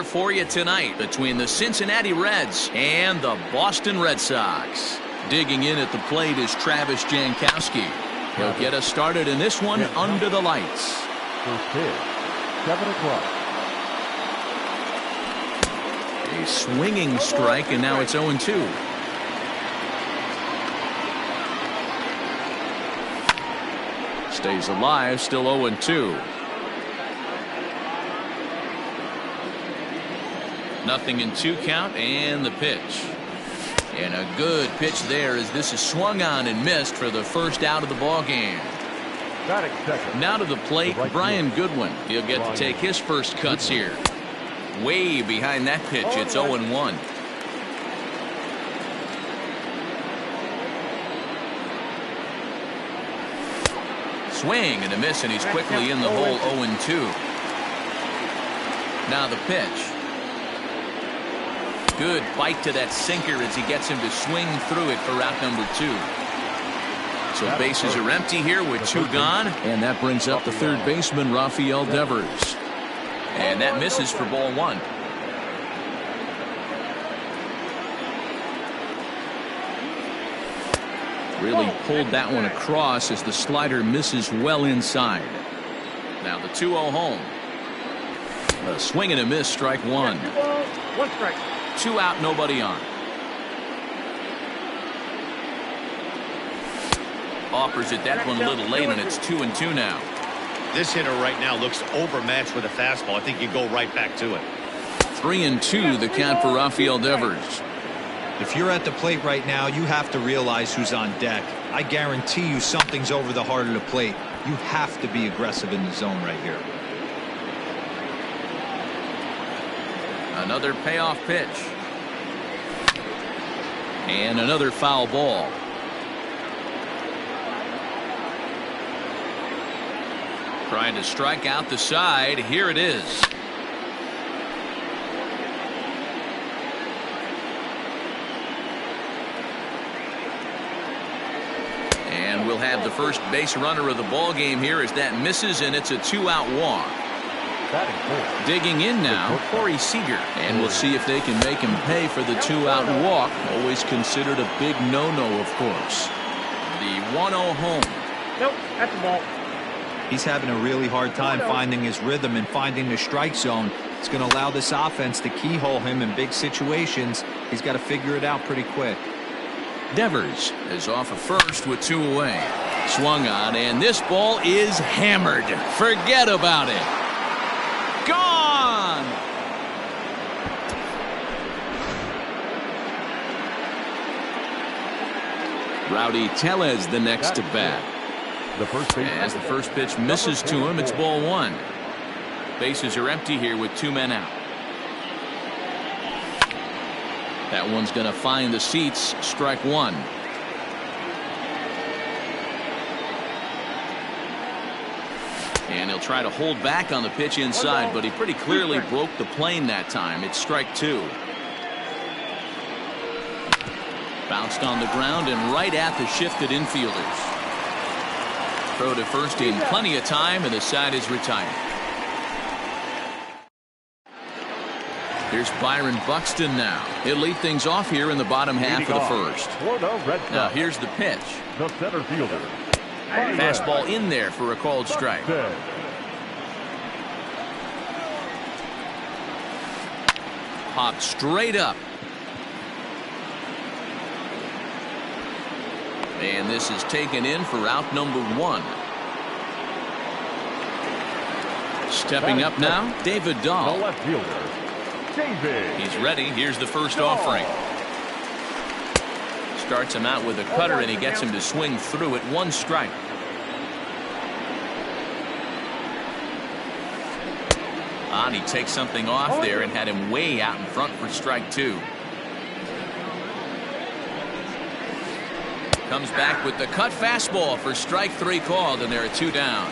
doubleheader for you tonight between the Cincinnati Reds and the Boston Red Sox. Digging in at the plate is Travis Jankowski. He'll get us started in this one under the lights. First pitch, 7 o'clock. A swinging strike, and now it's 0-2. Stays alive, still 0-2. Nothing in 2 count, and the pitch. And a good pitch there as this is swung on and missed for the first out of the ball game. Now to the plate, Brian Goodwin. He'll get to take his first cuts here. Way behind that pitch, it's 0-1. Swing and a miss, and he's quickly in the hole. 0-2. Now the pitch. Good bite to that sinker as he gets him to swing through it for out number 2. So bases are empty here with 2 gone, and that brings up the third baseman, Rafael Devers. And that misses for ball 1. Really pulled that one across as the slider misses well inside. Now the 2-0 home. A swing and a miss, strike 1. 1 strike. 2 out, nobody on. Offers it that one a little late, and it's 2-2 now. This hitter right now looks overmatched with a fastball. I think you go right back to it. 3-2 the count for Rafael Devers. If you're at the plate right now, you have to realize who's on deck. I guarantee you something's over the heart of the plate. You have to be aggressive in the zone right here. Another payoff pitch. And another foul ball. Trying to strike out the side. Here it is. And we'll have the first base runner of the ball game here as that misses, and it's a 2-out walk. Digging in now, Corey Seager. And we'll see if they can make him pay for the 2-out walk. Always considered a big no-no, of course. The 1-0 home. Nope, that's a ball. He's having a really hard time finding his rhythm and finding the strike zone. It's going to allow this offense to keyhole him in big situations. He's got to figure it out pretty quick. Devers is off of first with 2 away. Swung on, and this ball is hammered. Forget about it. Gone! Rowdy Tellez the next to bat. As the first pitch misses to him, it's ball 1. Bases are empty here with 2 men out. That one's going to find the seats. Strike 1. And he'll try to hold back on the pitch inside, but he pretty clearly broke the plane that time. It's strike 2. Bounced on the ground and right at the shifted infielders. Throw to first in plenty of time, and the side is retired. Here's Byron Buxton now. He'll lead things off here in the bottom half of the first. Now here's the pitch. The center fielder. Fastball in there for a called strike. Popped straight up. And this is taken in for out number 1. Stepping up now, David Dahl. The left fielder, David. He's ready. Here's the first offering. Starts him out with a cutter, and he gets him to swing through it. 1 strike. He takes something off there and had him way out in front for strike 2. Comes back with the cut fastball for strike 3 called, and there are 2 down.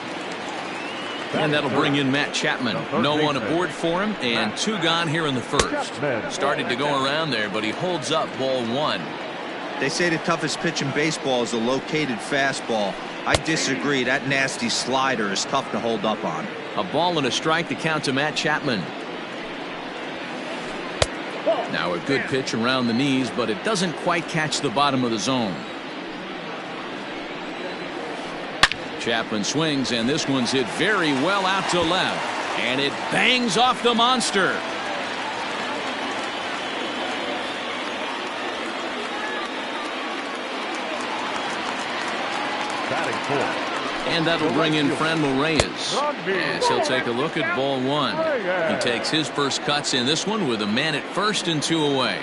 And that'll bring in Matt Chapman. No one aboard for him, and 2 gone here in the first. Started to go around there, but he holds up ball 1. They say the toughest pitch in baseball is a located fastball. I disagree. That nasty slider is tough to hold up on. A ball and a strike to count to Matt Chapman. Now a good pitch around the knees, but it doesn't quite catch the bottom of the zone. Chapman swings, and this one's hit very well out to left, and it bangs off the monster. Batting fourth. And that'll bring in Franmil Reyes. As he'll take a look at ball one. He takes his first cuts in this one with a man at first and 2 away.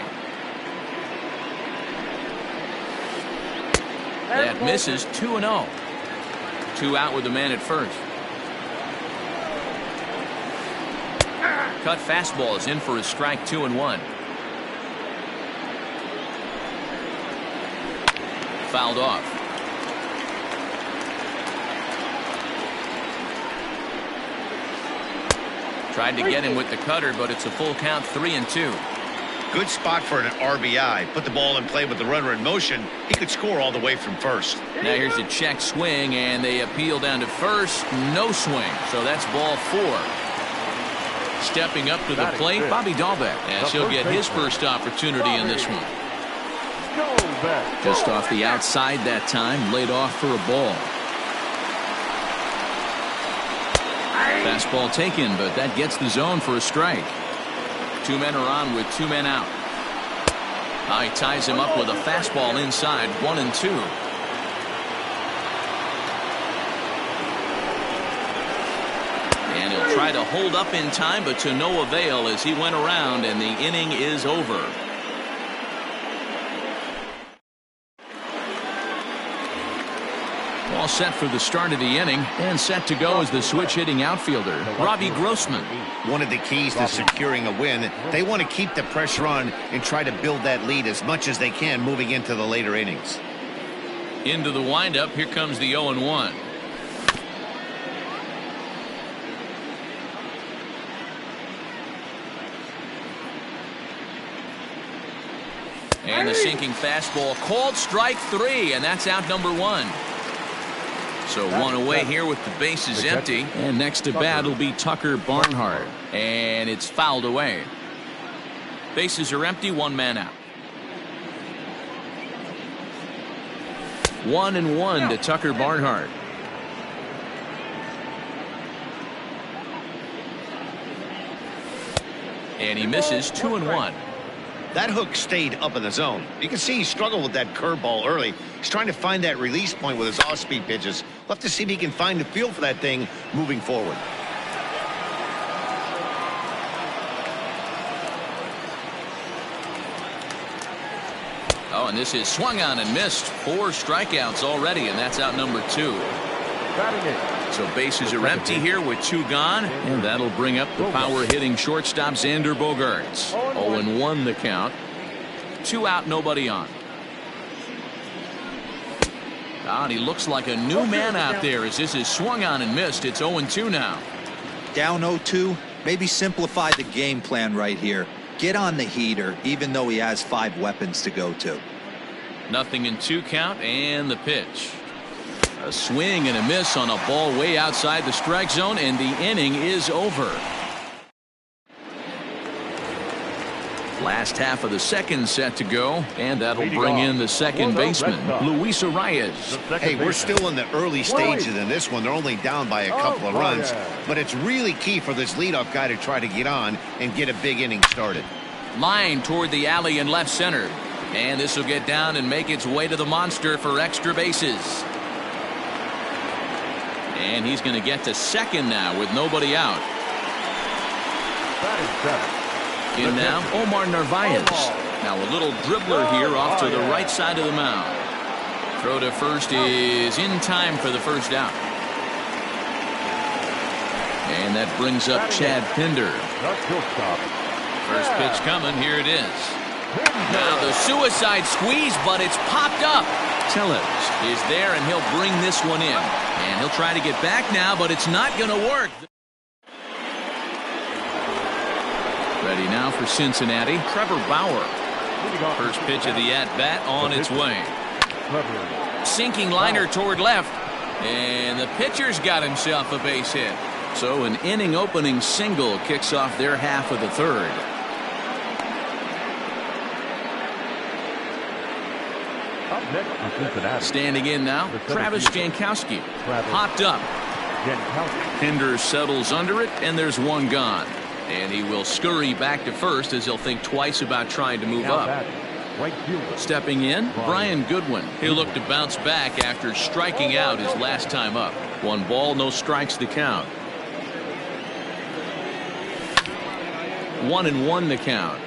That misses. 2-0. 2 out with the man at first. Cut fastball is in for a strike. 2-1. Fouled off. Tried to get him with the cutter, but it's a full count. 3-2. Good spot for an RBI. Put the ball in play with the runner in motion. He could score all the way from first. Now here's a check swing, and they appeal down to first. No swing. So that's ball 4. Stepping up to the plate, Bobby Dahlbeck, as he'll get his first opportunity in this one. Just off the outside that time, laid off for a ball. Fastball taken, but that gets the zone for a strike. 2 men are on with 2 men out. He ties him up with a fastball inside. 1-2. And he'll try to hold up in time, but to no avail as he went around, and the inning is over. All set for the start of the inning, and set to go is the switch-hitting outfielder, Robbie Grossman. One of the keys to securing a win, they want to keep the pressure on and try to build that lead as much as they can moving into the later innings. Into the windup, here comes the 0-1. And the sinking fastball called strike 3, and that's out number 1. So 1 away here with the bases empty. And next to bat will be Tucker Barnhart. And it's fouled away. Bases are empty, 1 man out. 1-1 to Tucker Barnhart. And he misses. 2-1. That hook stayed up in the zone. You can see he struggled with that curveball early. He's trying to find that release point with his off-speed pitches. We'll have to see if he can find the feel for that thing moving forward. Oh, and this is swung on and missed. 4 strikeouts already, and that's out number 2. So bases are empty here with 2 gone, and that'll bring up the power-hitting shortstop Xander Bogaerts. 0-1 the count. 2 out, nobody on. And he looks like a new man out there as this is swung on and missed. It's 0-2 now. Down 0-2. Maybe simplify the game plan right here. Get on the heater, even though he has 5 weapons to go to. 0-2 count, and the pitch. A swing and a miss on a ball way outside the strike zone, and the inning is over. Last half of the second set to go, and that'll bring in the second baseman, Luis Arias. Hey, we're still in the early stages in this one. They're only down by a couple of runs, but it's really key for this leadoff guy to try to get on and get a big inning started. Line toward the alley in left center, and this will get down and make its way to the monster for extra bases. And he's going to get to second now with nobody out. In now, Omar Narvaez. Now a little dribbler here off to the right side of the mound. Throw to first is in time for the first out. And that brings up Chad Pinder. First pitch coming. Here it is. Now the suicide squeeze, but it's popped up. Tellez is there, and he'll bring this one in. And he'll try to get back now, but it's not going to work. Ready now for Cincinnati, Trevor Bauer. First pitch of the at-bat on its way. Sinking liner toward left. And the pitcher's got himself a base hit. So an inning-opening single kicks off their half of the third. Up next for Cincinnati. Standing in now, Travis Jankowski. Popped up. Hinder settles under it, and there's one gone. And he will scurry back to first as he'll think twice about trying to move up. Stepping in, Brian Goodwin. He'll look to bounce back after striking out his last time up. 1 ball, no strikes the count. 1-1 the count.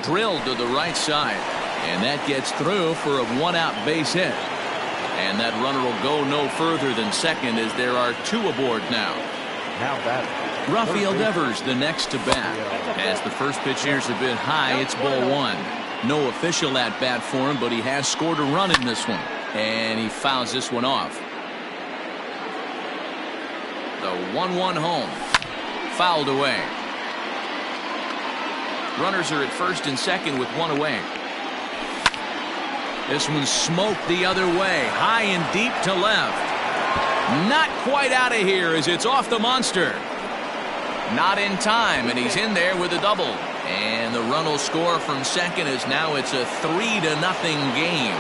Drilled to the right side, and that gets through for a 1-out base hit. And that runner will go no further than second as there are 2 aboard now. Rafael Devers the next to bat. As the first pitch here's a bit high, it's ball 1. No official at bat for him, but he has scored a run in this one, and he fouls this one off. The 1-1 home, fouled away. Runners are at first and second with 1 away. This one's smoked the other way, high and deep to left. Not quite out of here as it's off the monster. Not in time, and he's in there with a double. And the run will score from second as now it's a 3-0 game.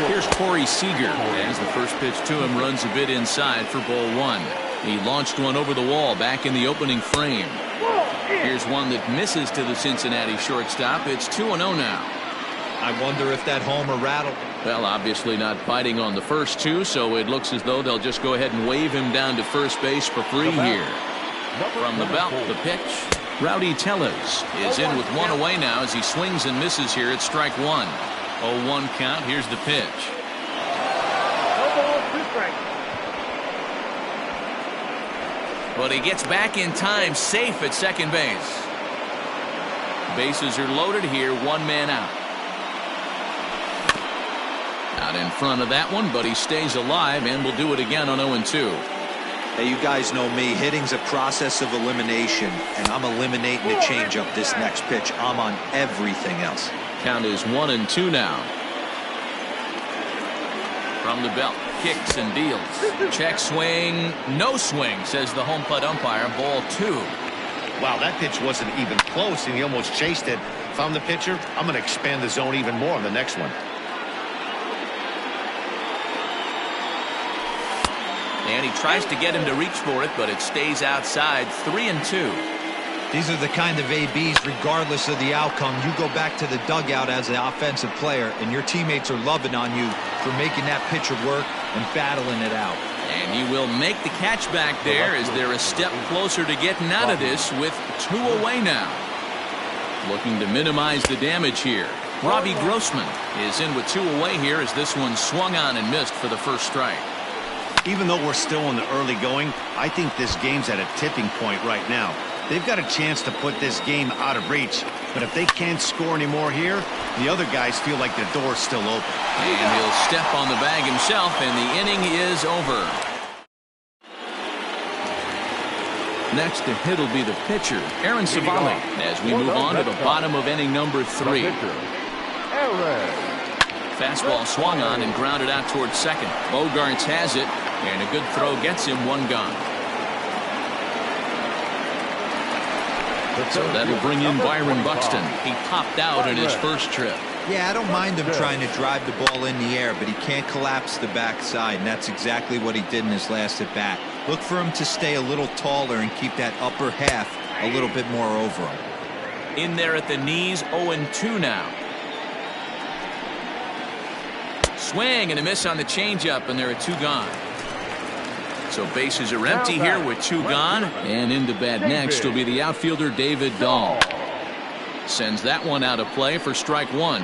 Here's Corey Seager as the first pitch to him runs a bit inside for ball 1. He launched one over the wall back in the opening frame. Here's one that misses to the Cincinnati shortstop. It's 2-0 now. I wonder if that homer rattled. Well, obviously not biting on the first 2, so it looks as though they'll just go ahead and wave him down to first base for free here. From the belt, the pitch. Rowdy Tellez is in with 1 away now as he swings and misses here at strike 1. 0-1 count. Here's the pitch. But he gets back in time, safe at second base. Bases are loaded here, 1 man out. Out in front of that one, but he stays alive and will do it again on 0-2. Hey, you guys know me. Hitting's a process of elimination, and I'm eliminating the changeup this next pitch. I'm on everything else. Count is 1-2 now. From the belt, kicks and deals. Check swing, no swing, says the home plate umpire. Ball 2. Wow, that pitch wasn't even close, and he almost chased it. If I'm the pitcher, I'm going to expand the zone even more on the next one. And he tries to get him to reach for it, but it stays outside. 3-2. These are the kind of ABs, regardless of the outcome. You go back to the dugout as an offensive player, and your teammates are loving on you for making that pitcher work and battling it out. And he will make the catch back there as they're a step closer to getting out of this with 2 away now. Looking to minimize the damage here. Robbie Grossman is in with 2 away here as this one swung on and missed for the first strike. Even though we're still in the early going, I think this game's at a tipping point right now. They've got a chance to put this game out of reach, but if they can't score anymore here, the other guys feel like the door's still open. And he'll step on the bag himself, and the inning is over. Next to hit will be the pitcher, Aaron Savali, as we move on to the bottom of inning number 3. Fastball swung on and grounded out towards second. Bogarts has it, and a good throw gets him 1 gone. So that'll bring in Byron Buxton. He popped out in his first trip. Yeah, I don't mind him trying to drive the ball in the air, but he can't collapse the backside, and that's exactly what he did in his last at bat. Look for him to stay a little taller and keep that upper half a little bit more over him. In there at the knees, 0-2 now. Swing and a miss on the changeup, and there are 2 gone. So bases are empty here with 2 gone, and into bat next will be the outfielder David Dahl. Sends that one out of play for strike 1.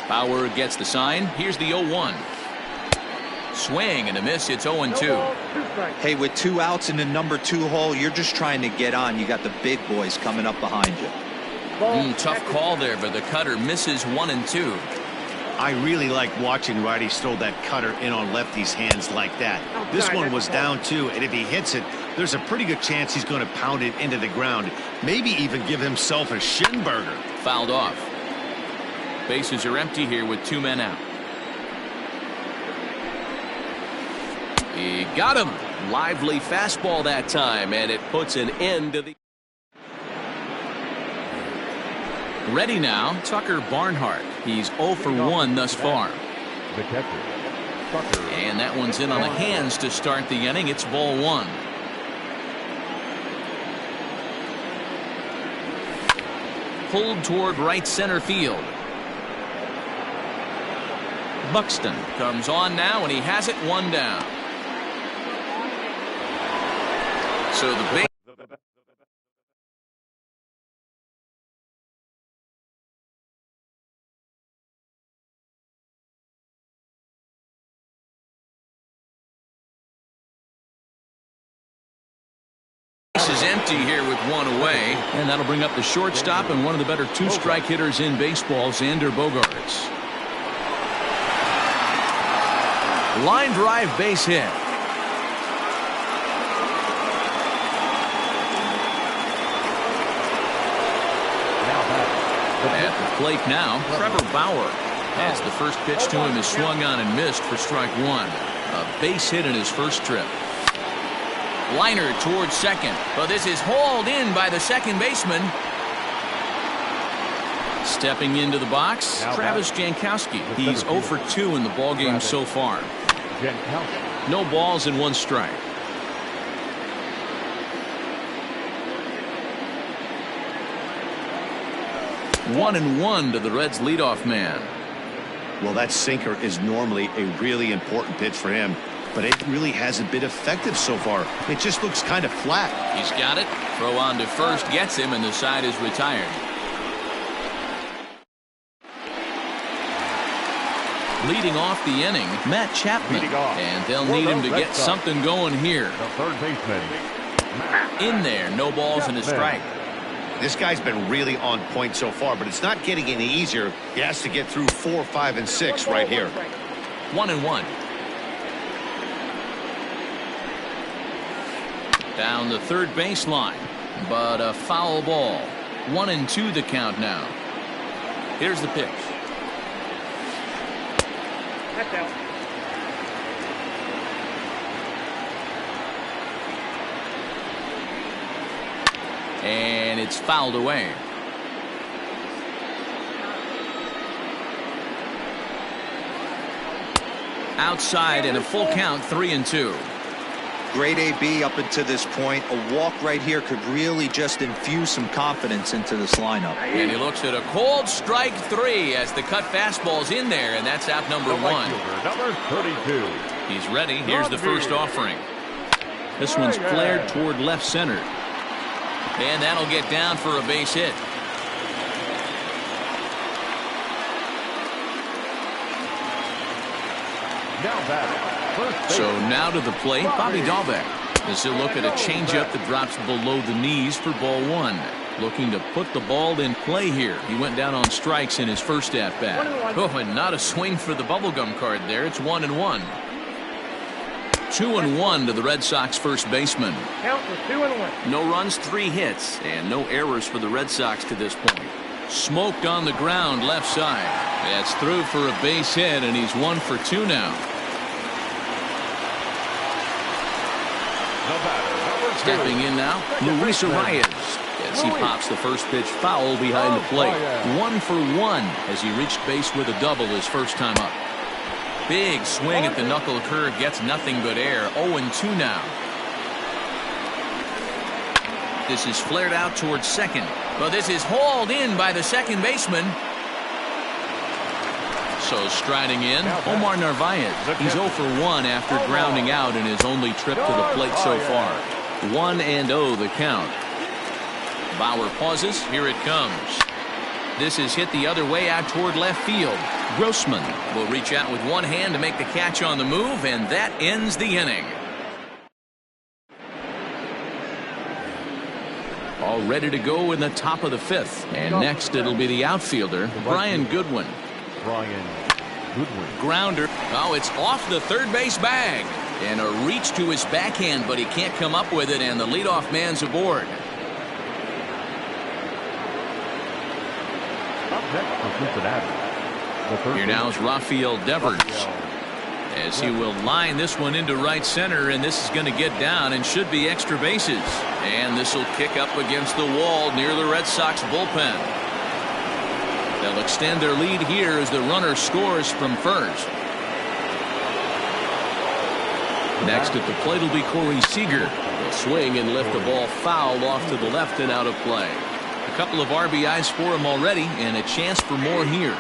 Bauer gets the sign. Here's the 0-1. Swing and a miss. It's 0-2. Hey, with 2 outs in the number 2 hole, you're just trying to get on. You got the big boys coming up behind you. Tough call there, but the cutter misses 1-2. I really like watching righties throw that cutter in on lefties' hands like that. This one was down 2, and if he hits it, there's a pretty good chance he's going to pound it into the ground. Maybe even give himself a shin burger. Fouled off. Bases are empty here with 2 men out. He got him. Lively fastball that time, and it puts an end to the... Ready now, Tucker Barnhart. He's 0 for 1 thus far. The catcher, Tucker. And that one's in on the hands to start the inning. It's ball 1. Pulled toward right center field. Buxton comes on now, and he has it 1 down. So the base is empty here with 1 away, and that'll bring up the shortstop and one of the better 2-strike hitters in baseball, Xander Bogaerts. Line drive base hit. At the plate now, Trevor Bauer, as the first pitch to him is swung on and missed for strike 1. A base hit in his first trip. Liner towards second, but this is hauled in by the second baseman. Stepping into the box, Travis Jankowski. He's 0 for 2 in the ballgame so far. No balls and 1 strike. 1-1 to the Reds leadoff man. Well, that sinker is normally a really important pitch for him, but it really hasn't been effective so far. It just looks kind of flat. He's got it. Throw on to first gets him, and the side is retired. Leading off the inning, Matt Chapman, and they'll need him to get something going here. The third baseman, In there, no balls and a strike. This guy's been really on point so far, but it's not getting any easier. He has to get through 4, 5, and 6 right here. 1-1. Down the third baseline, but a foul ball. 1-2 the count now. Here's the pitch. That's out. And it's fouled away. Outside and a full count, 3-2. Great AB up until this point. A walk right here could really just infuse some confidence into this lineup. And he looks at a cold strike 3 as the cut fastball's in there, and that's out number 1. number 32. He's ready. Here's the first offering. This one's flared toward left center. And that'll get down for a base hit. Now batting, first base. So now to the plate, Bobby Dahlbeck. As he'll look at a changeup that drops below the knees for ball 1. Looking to put the ball in play here. He went down on strikes in his first at-bat. Oh, and not a swing for the bubblegum card there. It's 1-1. 2-1 to the Red Sox first baseman. Count for 2-1. No runs, 3 hits, and no errors for the Red Sox to this point. Smoked on the ground left side. That's through for a base hit, and he's 1 for 2 now. Stepping in now, Luis Arias, as he pops the first pitch foul behind the plate. 1 for 1 as he reached base with a double his first time up. Big swing at the knuckle curve, gets nothing but air. 0-2 now. This is flared out towards second, but this is hauled in by the second baseman. So striding in, Omar Narvaez. He's 0 for 1 after grounding out in his only trip to the plate so far. 1-0 the count. Bauer pauses. Here it comes. This is hit the other way out toward left field. Grossman will reach out with one hand to make the catch on the move, and that ends the inning. All ready to go in the top of the 5th. And next it'll be the outfielder, Brian Goodwin. Grounder. Oh, it's off the third base bag. And a reach to his backhand, but he can't come up with it, and the leadoff man's aboard. Here now is Rafael Devers. as he will line this one into right center, and this is going to get down and should be extra bases. And this will kick up against the wall near the Red Sox bullpen. They'll extend their lead here as the runner scores from first. Next at the plate will be Corey Seager. He'll swing and lift the ball foul off to the left and out of play. A couple of RBIs for him already, and a chance for more here.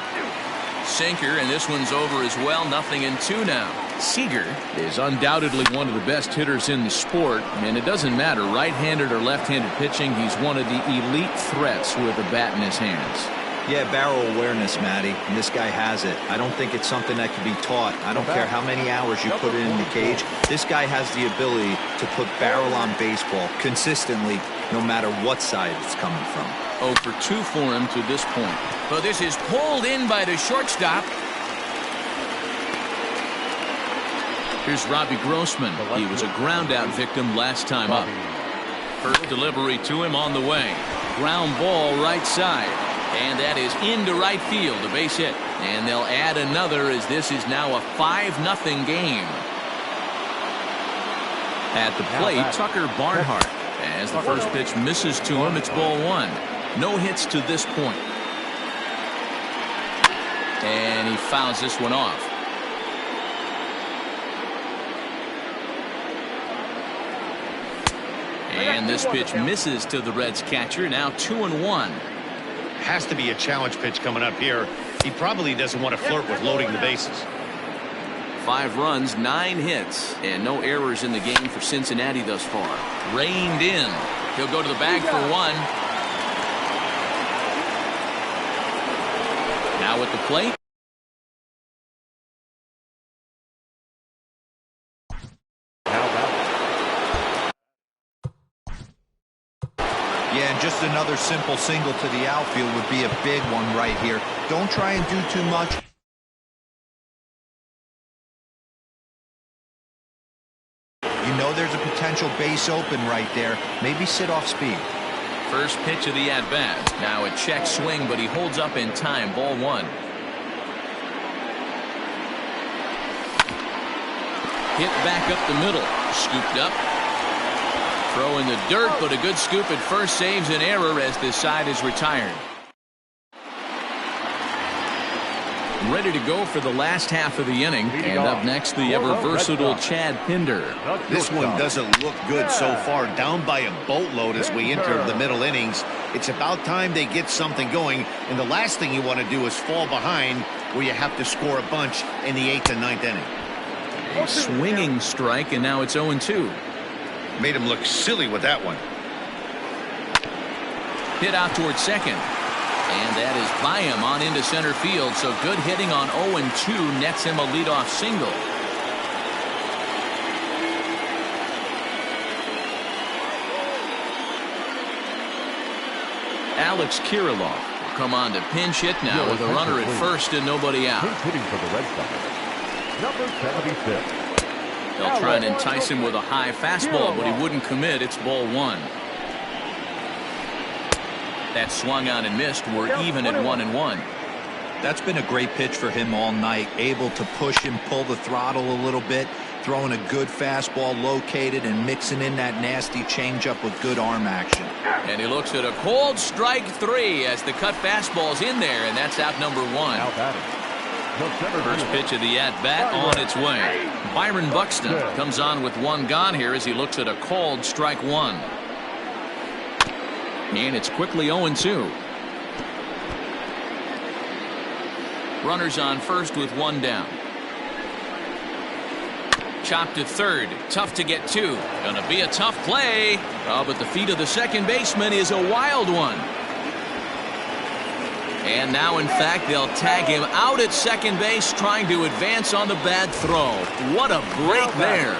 Sinker, and this one's over as well. 0-2 now. Seager is undoubtedly one of the best hitters in the sport, and it doesn't matter right-handed or left-handed pitching. He's one of the elite threats with a bat in his hands. Yeah, barrel awareness, Matty, and this guy has it. I don't think it's something that can be taught. I don't care how many hours you put it in the cage. This guy has the ability to put barrel on baseball consistently, no matter what side it's coming from. 0 for 2 for him to this point. But this is pulled in by the shortstop. Here's Robbie Grossman. He was a ground-out victim last time up. First delivery to him on the way. Ground ball right side. And that is into right field, a base hit. And they'll add another as this is now a 5-0 game. At the plate, Tucker Barnhart. As the first pitch misses to him, it's ball 1. No hits to this point. And he fouls this one off. And this pitch misses to the Reds catcher. Now 2-1. Has to be a challenge pitch coming up here. He probably doesn't want to flirt with loading the bases. 5 runs, 9 hits, and no errors in the game for Cincinnati thus far. Reined in. He'll go to the bag for 1. Now at the plate. Yeah, and just another simple single to the outfield would be a big one right here. Don't try and do too much. You know there's a potential base open right there. Maybe sit off speed. First pitch of the at-bat. Now a check swing, but he holds up in time. Ball 1. Hit back up the middle. Scooped up. Throw in the dirt, but a good scoop at first saves an error as this side is retired. Ready to go for the last half of the inning. And up next, the ever-versatile Chad Pinder. This one doesn't look good so far. Down by a boatload as we enter the middle innings. It's about time they get something going. And the last thing you want to do is fall behind where you have to score a bunch in the 8th and 9th inning. A swinging strike, and now it's 0-2. Made him look silly with that one. Hit out towards second. And that is by him on into center field. So good hitting on 0-2 nets him a leadoff single. Alex Kirilloff will come on to pinch hit now with a runner at first and nobody out. Hitting for the Red Sox, number 76. They'll try and entice him with a high fastball, but he wouldn't commit. It's ball 1. That swung on and missed. We're even at 1-1. That's been a great pitch for him all night. Able to push and pull the throttle a little bit. Throwing a good fastball located and mixing in that nasty changeup with good arm action. And he looks at a cold strike 3 as the cut fastball's in there, and that's out number 1. Now batting. First pitch of the at-bat on its way. Byron Buxton comes on with 1 gone here as he looks at a called strike 1. And it's quickly 0-2. Runners on first with 1 down. Chopped to third. Tough to get to. Gonna be a tough play. Oh, but the feet of the second baseman is a wild one. And now, in fact, they'll tag him out at second base, trying to advance on the bad throw. What a break there.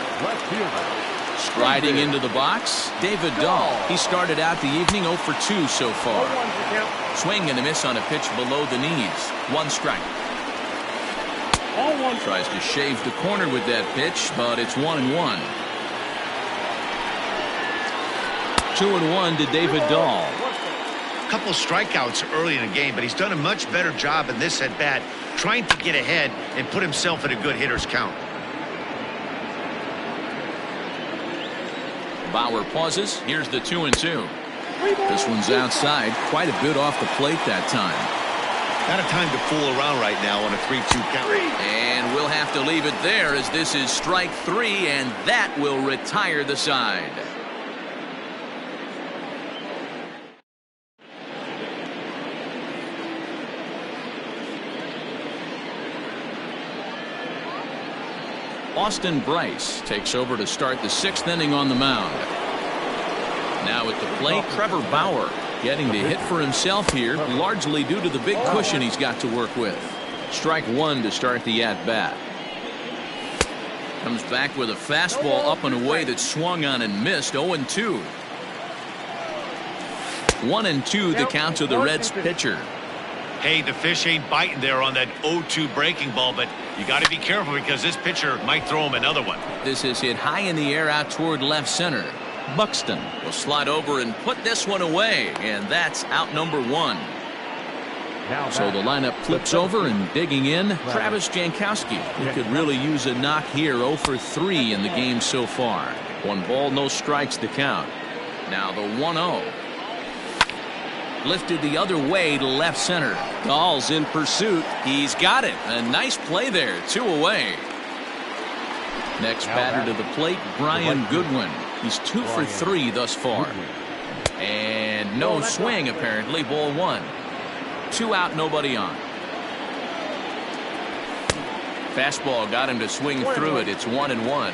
Striding into the box, David Dahl. He started out the evening 0 for 2 so far. Swing and a miss on a pitch below the knees. 1 strike. Tries to shave the corner with that pitch, but it's 1-1. 2-1 to David Dahl. Couple strikeouts early in the game, but he's done a much better job in this at bat trying to get ahead and put himself in a good hitter's count. Bauer pauses. Here's the 2-2. This one's outside, quite a bit off the plate that time. Not a time to fool around right now on a 3-2 count. And we'll have to leave it there as this is strike 3, and that will retire the side. Austin Bryce takes over to start the 6th inning on the mound. Now at the plate, Trevor Bauer getting to hit for himself here, largely due to the big cushion he's got to work with. Strike 1 to start the at-bat. Comes back with a fastball up and away that swung on and missed. 0-2. 1-2 the count to the Reds pitcher. Hey, the fish ain't biting there on that 0-2 breaking ball, but you got to be careful because this pitcher might throw him another one. This is hit high in the air out toward left center. Buxton will slide over and put this one away, and that's out number 1. So the lineup flips over, and digging in, Travis Jankowski. He could really use a knock here. 0 for 3 in the game so far. 1 ball, no strikes to count. Now the 1-0. Lifted the other way to left center. Dahl's in pursuit. He's got it. A nice play there. 2 away. Next batter to the plate, Brian Goodwin. He's 2 for 3 thus far. And no swing apparently. Ball 1. 2 out, nobody on. Fastball got him to swing through it. It's 1-1.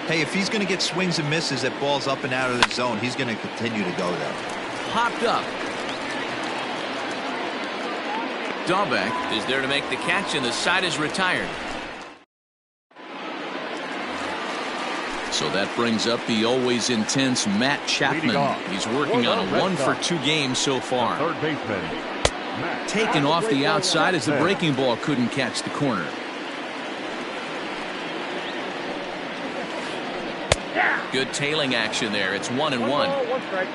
Hey, if he's going to get swings and misses at balls up and out of the zone, he's going to continue to go there. Popped up. Dahlbeck is there to make the catch, and the side is retired. So that brings up the always intense Matt Chapman. He's working on a 1 for 2 game so far. Third baseman. Taken off the outside as the breaking ball couldn't catch the corner. Good tailing action there. It's 1-1. 1 strike.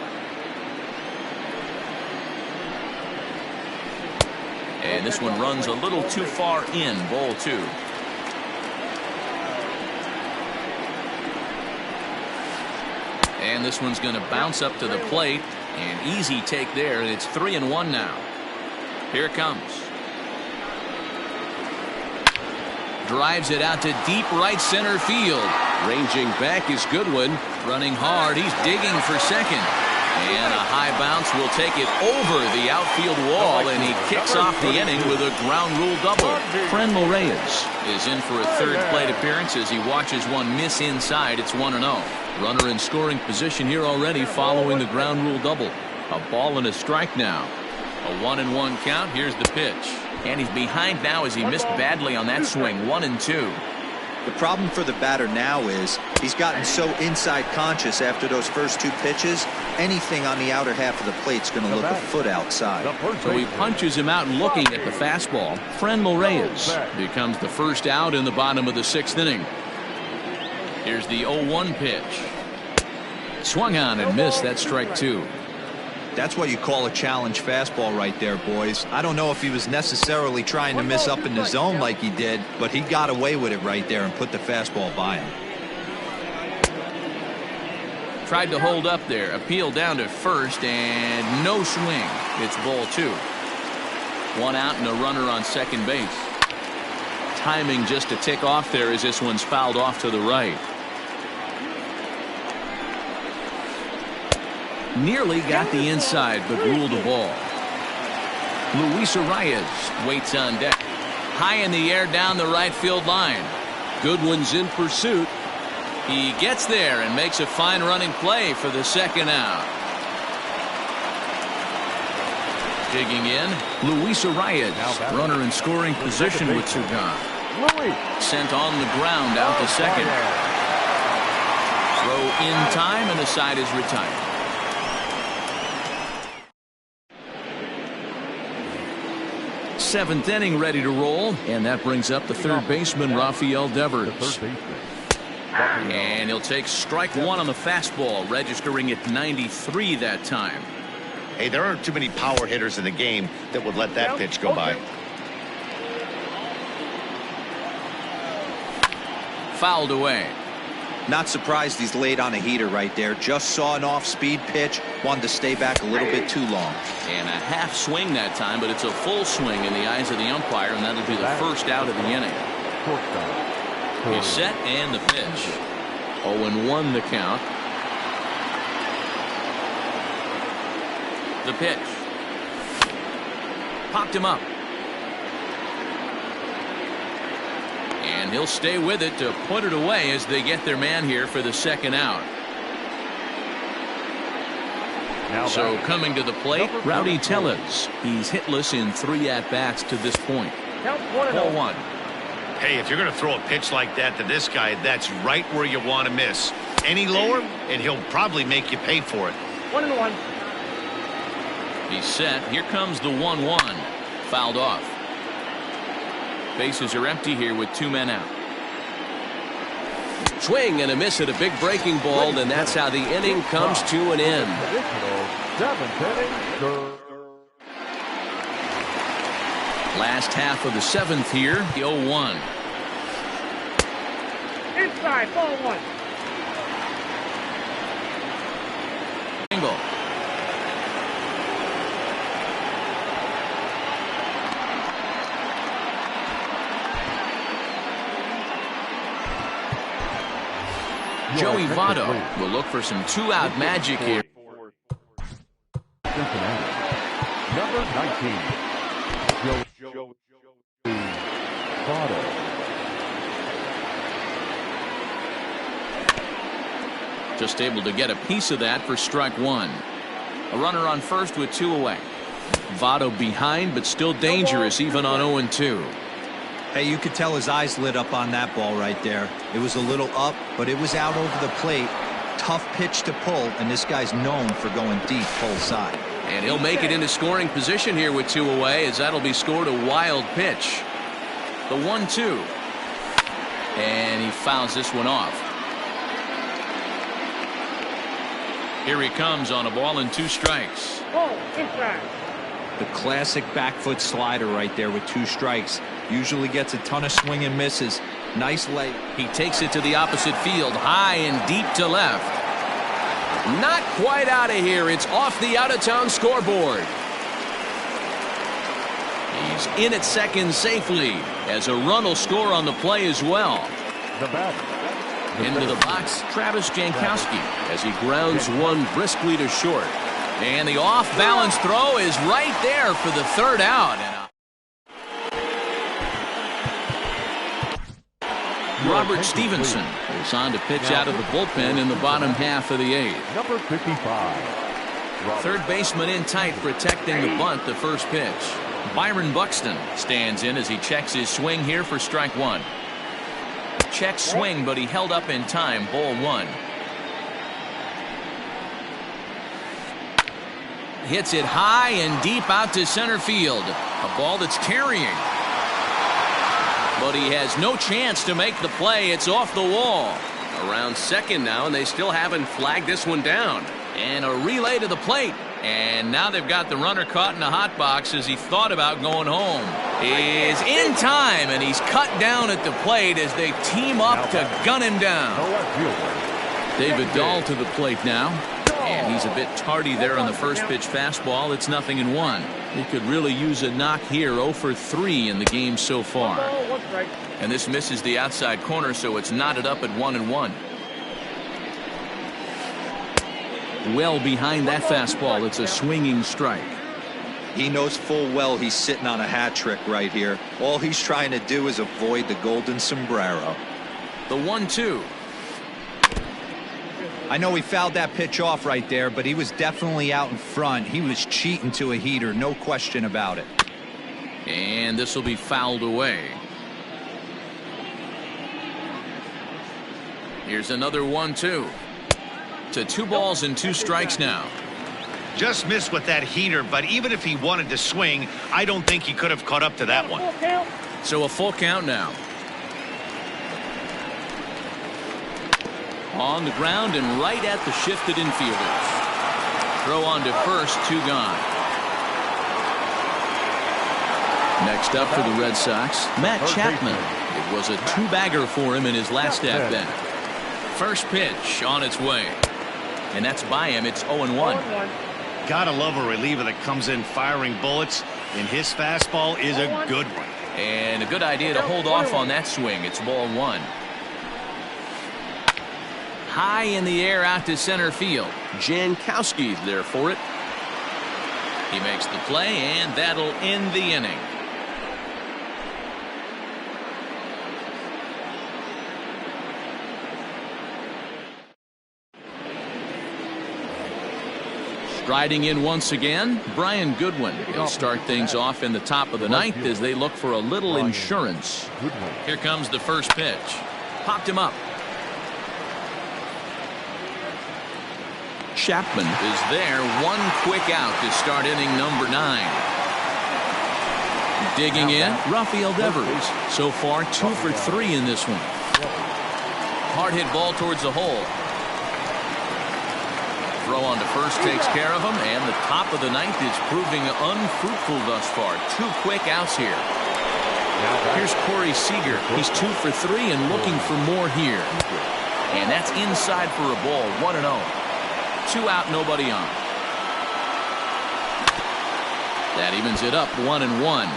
And this one runs a little too far in. Ball 2. And this one's going to bounce up to the plate. An easy take there, and it's 3-1 now. Here it comes. Drives it out to deep right center field. Ranging back is Goodwin. Running hard. He's digging for second. And a high bounce will take it over the outfield wall, and he kicks off the inning with a ground rule double. Franmil Reyes is in for a third plate appearance as he watches one miss inside. It's 1-0. Runner in scoring position here already following the ground rule double. A ball and a strike now. A 1-1 count. Here's the pitch. And he's behind now as he missed badly on that swing. 1-2. The problem for the batter now is he's gotten so inside conscious after those first 2 pitches. Anything on the outer half of the plate's going to look a foot outside. So he punches him out and looking at the fastball. Franmil Reyes becomes the first out in the bottom of the 6th inning. Here's the 0-1 pitch. Swung on and missed. That's strike 2. That's what you call a challenge fastball right there, boys. I don't know if he was necessarily trying to miss up in the zone like he did, but he got away with it right there and put the fastball by him. Tried to hold up there. Appeal down to first, and no swing. It's ball 2. 1 out and a runner on second base. Timing just a tick off there as this one's fouled off to the right. Nearly got the inside, but ruled a ball. Luis Arias waits on deck. High in the air down the right field line. Goodwin's in pursuit. He gets there and makes a fine running play for the second out. Digging in, Luis Arias, runner in scoring position with 2 gone. Sent on the ground out to second. Throw in time, and the side is retired. Seventh inning ready to roll, and that brings up the third baseman Rafael Devers. And he'll take strike 1 on the fastball, registering at 93 that time. Hey, there aren't too many power hitters in the game that would let that pitch go by. Fouled away. Not surprised he's laid on a heater right there. Just saw an off-speed pitch, wanted to stay back a little bit too long. And a half swing that time, but it's a full swing in the eyes of the umpire, and that'll be the first out of the inning. He's set and the pitch. 0-1 the count. The pitch. Popped him up. And he'll stay with it to put it away as they get their man here for the second out. So coming to the plate, Rowdy Tellez. He's hitless in 3 at-bats to this point. Count 1-0. Hey, if you're going to throw a pitch like that to this guy, that's right where you want to miss. Any lower, and he'll probably make you pay for it. 1-1. He's set. Here comes the 1-1. Fouled off. Bases are empty here with 2 men out. Swing and a miss at a big breaking ball, and that's how the inning comes to an end. Last half of the 7th here, the 0-1. Inside, ball 1. Single. Joey Votto will look for some 2-out magic here. Cincinnati. Number 19. Joey Votto. Just able to get a piece of that for strike 1. A runner on first with 2 away. Votto behind, but still dangerous even on 0-2. Hey, you could tell his eyes lit up on that ball right there. It was a little up, but it was out over the plate. Tough pitch to pull, and this guy's known for going deep pull side. And he'll make it into scoring position here with 2 away, as that'll be scored a wild pitch. The 1-2. And he fouls this one off. Here he comes on a ball and 2 strikes. Ball inside. The classic back foot slider right there with 2 strikes. Usually gets a ton of swing and misses. Nice lay. He takes it to the opposite field, high and deep to left. Not quite out of here. It's off the out-of-town scoreboard. He's in at second safely, as a run will score on the play as well. The batter. Into the box, Travis Jankowski, as he grounds one briskly to short. And the off-balance throw is right there for the 3rd out. Robert Stevenson is on to pitch out of the bullpen in the bottom half of the 8th. Number 55. Third baseman in tight, protecting the bunt, the first pitch. Byron Buxton stands in as he checks his swing here for strike 1. Check swing, but he held up in time. Ball 1. Hits it high and deep out to center field. A ball that's carrying. But he has no chance to make the play. It's off the wall. Around second now, and they still haven't flagged this one down. And a relay to the plate. And now they've got the runner caught in the hot box as he thought about going home. Is in time, and he's cut down at the plate as they team up to gun him down. David Dahl to the plate now. And he's a bit tardy there on the first pitch fastball. It's 0-1. He could really use a knock here. 0 for 3 in the game so far. And this misses the outside corner, so it's knotted up at 1-1. Well behind that fastball. It's a swinging strike. He knows full well he's sitting on a hat trick right here. All he's trying to do is avoid the golden sombrero. The 1-2. I know he fouled that pitch off right there, but he was definitely out in front. He was cheating to a heater, no question about it. And this will be fouled away. Here's another 1-2. To 2 balls and 2 strikes now. Just missed with that heater, but even if he wanted to swing, I don't think he could have caught up to that one. So a full count now. On the ground and right at the shifted infielders. Throw on to first, 2 gone. Next up for the Red Sox, Matt Chapman. It was a 2-bagger for him in his last at-bat. First pitch on its way. And that's by him. It's 0-1. Gotta love a reliever that comes in firing bullets, and his fastball is a good one. And a good idea to hold off on that swing. It's ball one. High in the air out to center field. Jankowski's there for it. He makes the play, and that'll end the inning. Striding in once again, Brian Goodwin. He'll start things off in the top of the ninth as they look for a little insurance. Here comes the first pitch. Popped him up. Chapman is there. One quick out to start inning number 9. Digging in, Rafael Devers. So far, 2 for 3 in this one. Hard hit ball towards the hole. Throw on to first takes care of him, and the top of the ninth is proving unfruitful thus far. 2 quick outs here. Here's Corey Seager. He's 2 for 3 and looking for more here. And that's inside for a ball. 1-0. 2 out, nobody on. That evens it up. 1-1.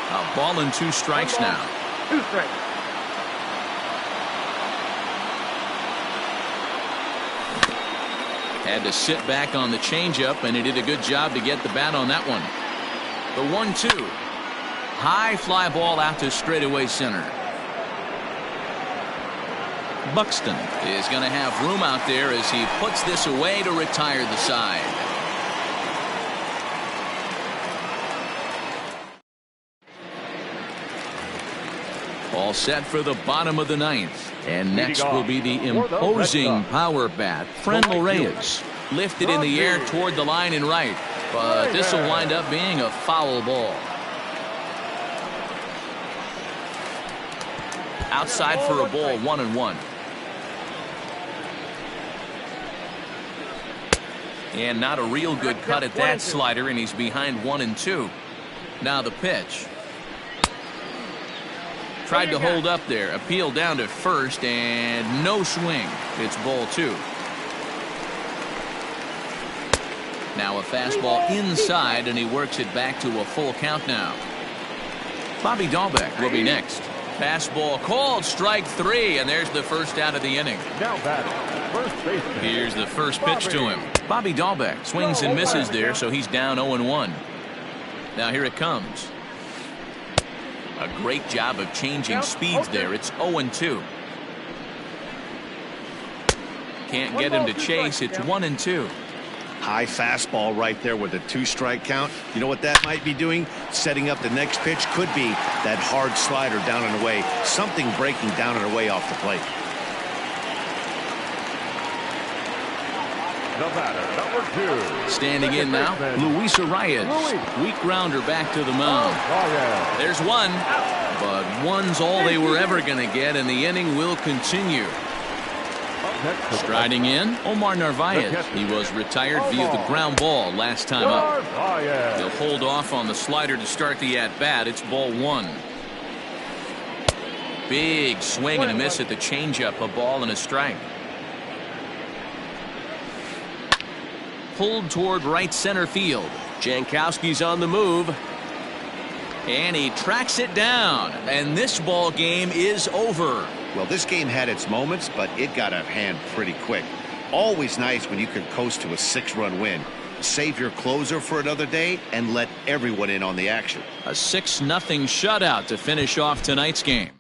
A ball and 2 strikes now. 2 strikes. Had to sit back on the changeup, and he did a good job to get the bat on that one. The 1-2. High fly ball out to straightaway center. Buxton is going to have room out there as he puts this away to retire the side. All set for the bottom of the ninth. And next will be the imposing power bat, Franmil Reyes. Lifted in the air toward the line and right. But this will wind up being a foul ball. Outside for a ball. 1-1. And not a real good cut at that slider, and he's behind 1-2. Now the pitch. Tried to hold up there. Appeal down to first, and no swing. It's ball 2. Now a fastball inside, and he works it back to a full count now. Bobby Dahlbeck will be next. Fastball called, strike 3, and there's the first out of the inning. Now batting, first baseman. Here's the first pitch to him. Bobby Dahlbeck swings and misses there, so he's down 0-1. Now here it comes. A great job of changing speeds there. It's 0-2. Can't get him to chase. It's 1-2. High fastball right there with a 2-strike count. You know what that might be doing? Setting up the next pitch. Could be that hard slider down and away. Something breaking down and away off the plate. The batter, number 2. Standing in now, Luis Arias. Weak grounder back to the mound. There's one, but one's all they were ever going to get, and the inning will continue. Striding in, Omar Narvaez. He was retired via the ground ball last time up. He'll hold off on the slider to start the at-bat. It's ball 1. Big swing and a miss at the changeup. A ball and a strike. Pulled toward right center field. Jankowski's on the move. And he tracks it down. And this ball game is over. Well, this game had its moments, but it got out of hand pretty quick. Always nice when you can coast to a 6-run win. Save your closer for another day and let everyone in on the action. A 6-0 shutout to finish off tonight's game.